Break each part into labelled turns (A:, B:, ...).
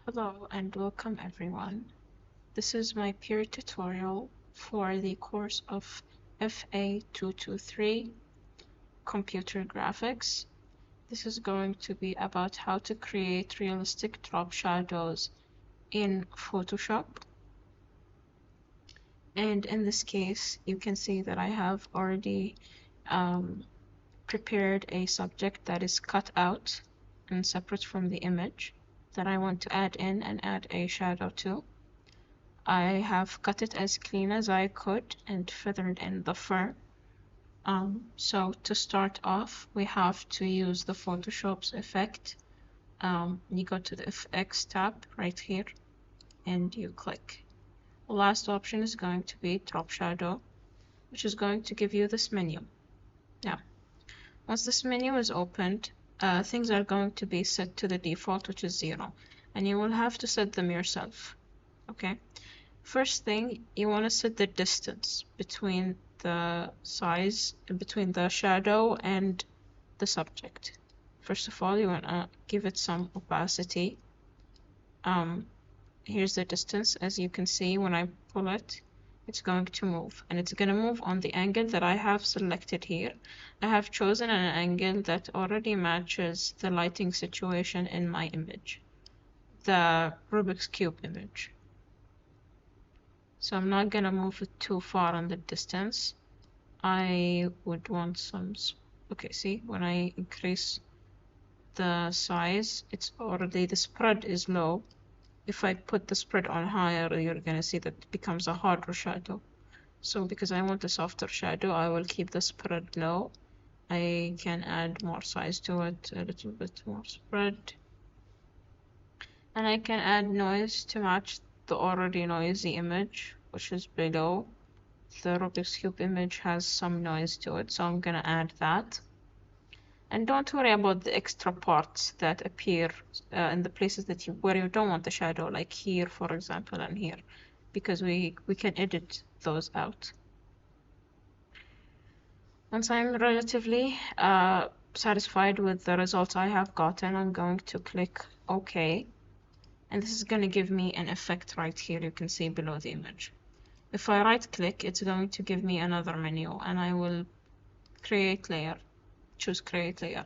A: Hello and welcome everyone. This is my peer tutorial for the course of FA223 Computer Graphics. This is going to be about how to create realistic drop shadows in Photoshop. And in this case, you can see that I have already prepared a subject that is cut out and separate from the image that I want to add in and add a shadow to. I have cut it as clean as I could and feathered in the fur. So to start off, we have to use the Photoshop's effect. You go to the FX tab right here and you click. The last option is going to be drop shadow, which is going to give you this menu. Now, once this menu is opened, things are going to be set to the default, which is 0, and you will have to set them yourself. Okay. First thing, you want to set the distance between the size, between the shadow and the subject. First of all, you want to give it some opacity. Here's the distance. As you can see, when I pull it, it's going to move, and it's going to move on the angle that I have selected here. I have chosen an angle that already matches the lighting situation in my image, the Rubik's Cube image. So I'm not going to move it too far on the distance. I would want some, okay, see, when I increase the size, it's already, the spread is low. If I put the spread on higher, you're going to see that it becomes a harder shadow. So because I want a softer shadow, I will keep the spread low. I can add more size to it, a little bit more spread. And I can add noise to match the already noisy image, which is below. The Rubik's Cube image has some noise to it, so I'm gonna add that. And don't worry about the extra parts that appear in the places that where you don't want the shadow, like here, for example, and here, because we can edit those out. Once I'm relatively satisfied with the results I have gotten, I'm going to click OK. And this is going to give me an effect right here, you can see below the image. If I right click, it's going to give me another menu, and I will create layer, choose create layer.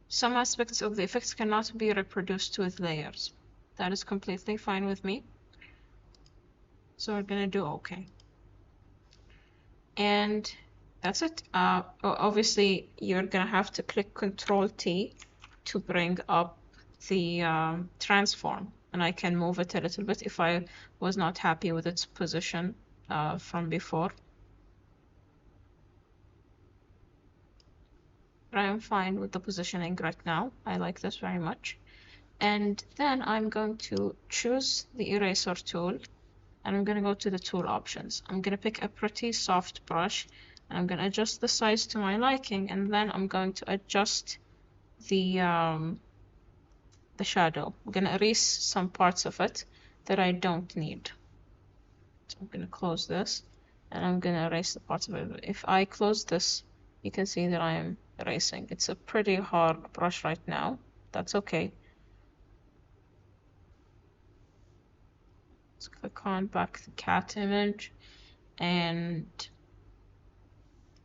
A: Some aspects of the effects cannot be reproduced with layers. That is completely fine with me. So we're going to do OK. And that's it. Obviously, you're going to have to click Control-T to bring up the transform, and I can move it a little bit if I was not happy with its position from before. But I am fine with the positioning right now. I like this very much. And then I'm going to choose the eraser tool, and I'm going to go to the tool options. I'm going to pick a pretty soft brush, and I'm going to adjust the size to my liking, and then I'm going to adjust the shadow. I'm going to erase some parts of it that I don't need. So I'm going to close this, and I'm going to erase the parts of it. If I close this, you can see that I am erasing. It's a pretty hard brush right now. That's okay. Let's click on back the cat image, and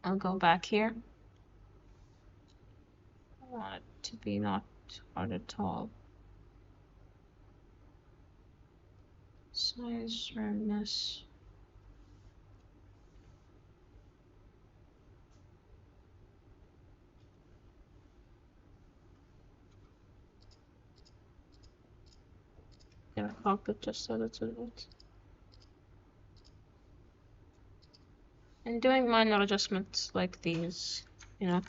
A: I'll go back here. I want it to be not hard at all. Size, roundness. Gonna pop it just a little bit. And doing minor adjustments like these, you know,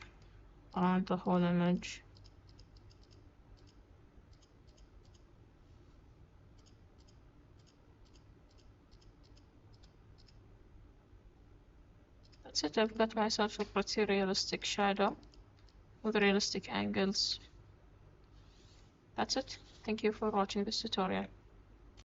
A: around the whole image. That's it. I've got myself a pretty realistic shadow with realistic angles. That's it. Thank you for watching this tutorial.